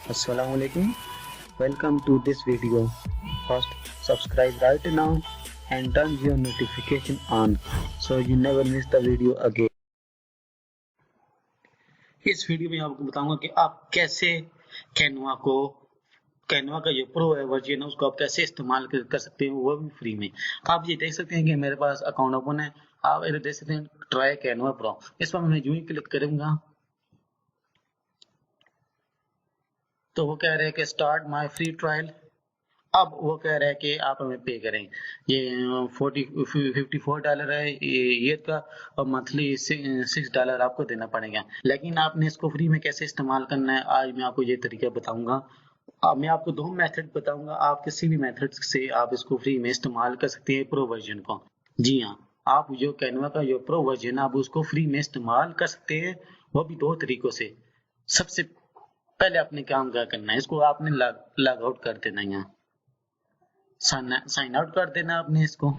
Assalamualaikum. Welcome to this video. First, subscribe right now and turn your notification on so you never miss the video again. इस video में आपको बताऊंगा कि आप कैसे Canva का जो प्रो है वर्जन है उसको आप कैसे इस्तेमाल कर सकते हैं, वो भी फ्री में। आप ये देख सकते हैं कि मेरे पास अकाउंट ओपन है। आप इधर देख सकते हैं ट्राई कैनवा प्रो। इस पर मैं यूं ही क्लिक करूंगा तो वो कह रहे हैं कि स्टार्ट माय फ्री ट्रायल। अब वो कह रहा है कि आप हमें पे करें। ये $54 है ये का, और मंथली $6 आपको देना पड़ेगा। लेकिन आपने इसको फ्री में कैसे इस्तेमाल करना है, आज मैं आपको ये तरीका बताऊंगा। अब मैं आपको दो मेथड बताऊंगा, आप किसी भी मेथड से आप इसको फ्री में इस्तेमाल कर सकते हैं प्रो वर्जन को। जी हाँ, आप जो कैनवा का जो प्रो वर्जन है आप उसको फ्री में इस्तेमाल कर सकते हैं, वो भी दो तरीकों से। सबसे पहले आपने काम क्या करना है, इसको आपने लॉग आउट कर देना है। साइन आउट कर देना आपने इसको।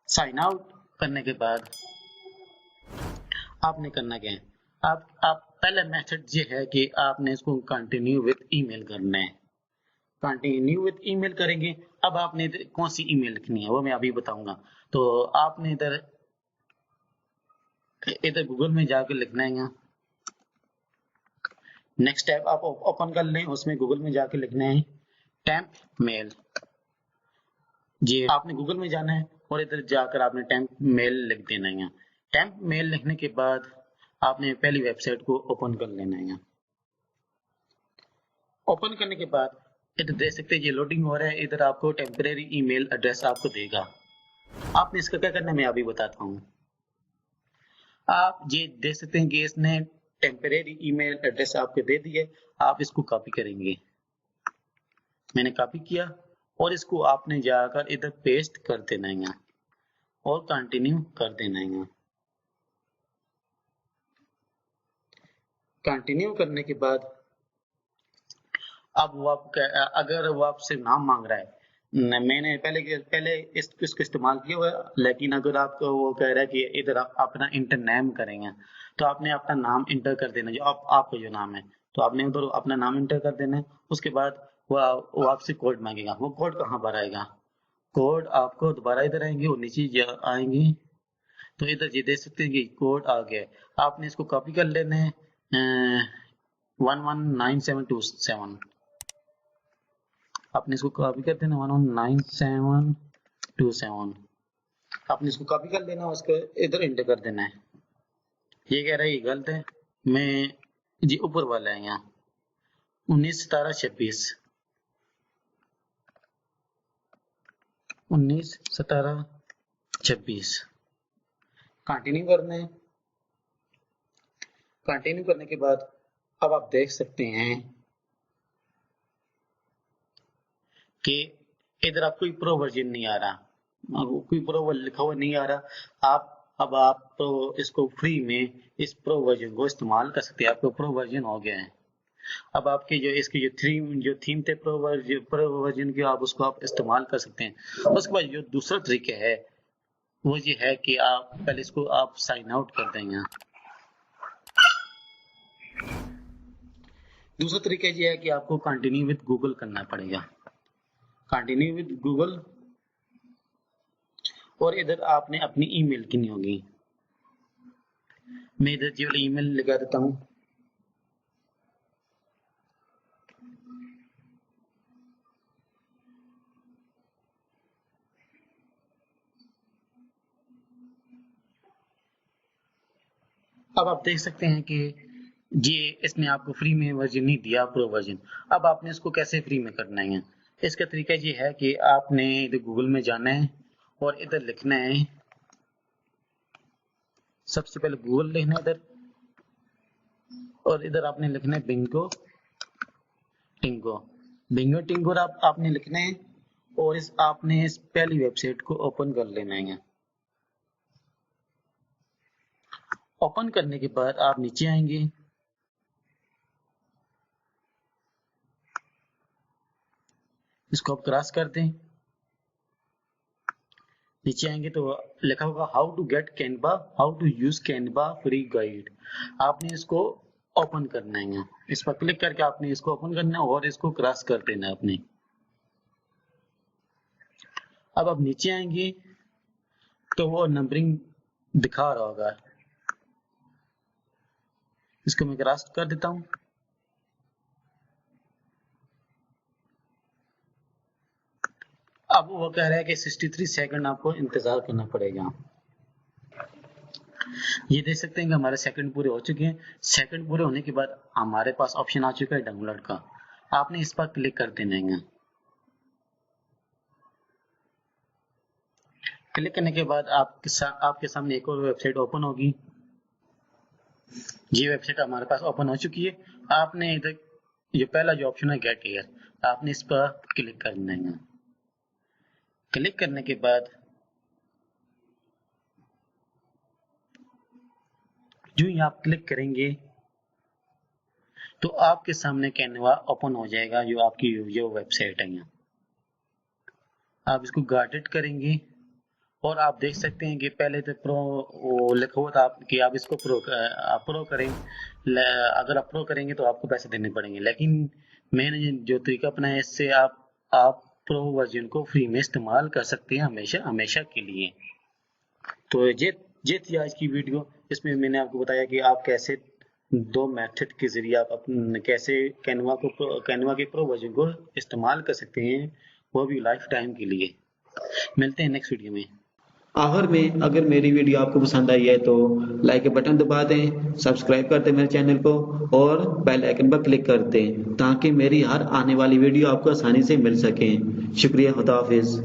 साइन आउट करने के बाद आपने करना क्या है, आप पहला मेथड ये है कि आपने इसको कंटिन्यू विद ईमेल करना है। कंटिन्यू विद ईमेल करेंगे। अब आपने कौन सी ईमेल लिखनी है वो मैं अभी बताऊंगा। तो आपने इधर इधर गूगल में जाकर लिखना है। नेक्स्ट टैब आप ओपन कर लें, उसमें गूगल में जाकर लिखना है टेम्प मेल। जी आपने गूगल में जाना है और इधर जाकर आपने टेम्प मेल लिख देना है। टेम्प मेल लिखने के बाद आपने पहली वेबसाइट को ओपन कर लेना है। ओपन करने के बाद इधर देख सकते हैं ये लोडिंग हो रहा है। इधर आपको टेम्परेरी ईमेल एड्रेस आपको देगा। आपने इसका क्या करना है मैं अभी बताता हूँ। आप ये देख सकते हैं कि इसने टेम्परेरी ईमेल एड्रेस आपको दे दिए। आप इसको कॉपी करेंगे। मैंने कॉपी किया और इसको आपने जाकर इधर पेस्ट कर देना है और कंटिन्यू कर देना है। कंटिन्यू करने के बाद अब वो अगर वो आपसे नाम मांग रहा है, मैंने पहले इसको इस्तेमाल किया हुआ है, लेकिन अगर आपको वो कह रहा है कि इधर आप अपना इंटर नेम करेंगे तो आपने अपना नाम इंटर कर देना, जो आपका जो नाम है तो आपने उधर अपना नाम इंटर कर देना है। उसके बाद वो आपसे कोड मांगेगा। वो कोड कहाँ पर आएगा, कोड आपको दोबारा इधर आएंगे और नीचे आएंगे तो इधर ये देख सकते हैं कि कोड आ गया है। आपने इसको कॉपी कर लेना है 119727। आपने इसको कॉपी कर देना 119727। आपने इसको कॉपी कर लेना, उसको इधर एंटर कर देना है। ये कह रहा है ये गलत है, मैं जी ऊपर वाला है यहाँ 191726 191726 कंटिन्यू करना है। कंटिन्यू करने के बाद अब आप देख सकते हैं कि इधर आपको कोई प्रो वर्जन नहीं आ रहा, कोई प्रो लिखा हुआ नहीं आ रहा। आप तो इसको फ्री में इस प्रो वर्जन को इस्तेमाल कर सकते हैं। आपको प्रो वर्जन हो गया है। अब आपके जो इसके जो थीम थे प्रो वर्जन के, आप उसको आप इस्तेमाल कर सकते हैं। उसके बाद जो दूसरा तरीका है वो ये है कि आप पहले इसको आप साइन आउट कर देंगे। दूसरा तरीका ये है कि आपको कंटिन्यू विद गूगल करना पड़ेगा। कंटिन्यू विद गूगल और इधर आपने अपनी ईमेल गिनी होगी। मैं इधर जो ईमेल लगा देता हूँ। अब आप देख सकते हैं कि ये इसने आपको फ्री में वर्जन नहीं दिया, प्रो वर्जन। अब आपने इसको कैसे फ्री में करना है, इसका तरीका ये है कि आपने इधर गूगल में जाना है और इधर लिखना है, सबसे पहले गूगल लिखना है इधर, और इधर आपने लिखना है बिंगो टिंगो। बिंगो टिंगो आपने लिखना है और आपने इस पहली वेबसाइट को ओपन कर लेना है। ओपन करने के बाद आप नीचे आएंगे। इसको आप क्रॉस कर दें। नीचे आएंगे तो लिखा होगा how to get Canva, how to use Canva free guide. आपने इसको ओपन करना है। इस पर क्लिक करके आपने इसको ओपन करना है और इसको क्रॉस कर देना है अपने। अब आप नीचे आएंगे तो वो नंबरिंग दिखा रहा होगा, इसको मैं क्रॉस कर देता हूं। अब वो कह रहा है कि 63 सेकंड आपको इंतजार करना पड़ेगा। ये देख सकते हैं कि हमारे सेकंड पूरे हो चुके हैं। सेकंड पूरे होने के बाद हमारे पास ऑप्शन आ चुका है डाउनलोड का। आपने इस पर क्लिक कर देना है। क्लिक करने के बाद आपके सामने एक और वेबसाइट ओपन होगी। ये वेबसाइट हमारे पास ओपन हो चुकी है। आपने इधर ये पहला जो ऑप्शन है गेट हियर, आपने इस पर क्लिक करना है। क्लिक करने के बाद जो ही आप क्लिक करेंगे तो आपके सामने कैनवा ओपन हो जाएगा, जो आपकी जो वेबसाइट है। यहाँ आप इसको गार्डेड करेंगे और आप देख सकते हैं कि पहले तो प्रो वो लिखा हुआ था कि आप इसको प्रो करें। अगर आप प्रो करेंगे तो आपको पैसे देने पड़ेंगे, लेकिन मैंने जो तरीका अपनाया है इससे आप प्रो वर्जन को फ्री में इस्तेमाल कर सकते हैं हमेशा हमेशा के लिए। तो ये थी आज की वीडियो। इसमें मैंने आपको बताया कि आप कैसे 2 मेथड के जरिए आप कैसे कैनवा के प्रो वर्जन को इस्तेमाल कर सकते हैं, वो भी लाइफ टाइम के लिए। मिलते हैं नेक्स्ट वीडियो में। आखिर में अगर मेरी वीडियो आपको पसंद आई है तो लाइक के बटन दबा दें, सब्सक्राइब कर दें मेरे चैनल को और बेल आइकन पर क्लिक कर दें ताकि मेरी हर आने वाली वीडियो आपको आसानी से मिल सके। शुक्रिया, खुदा हाफिज।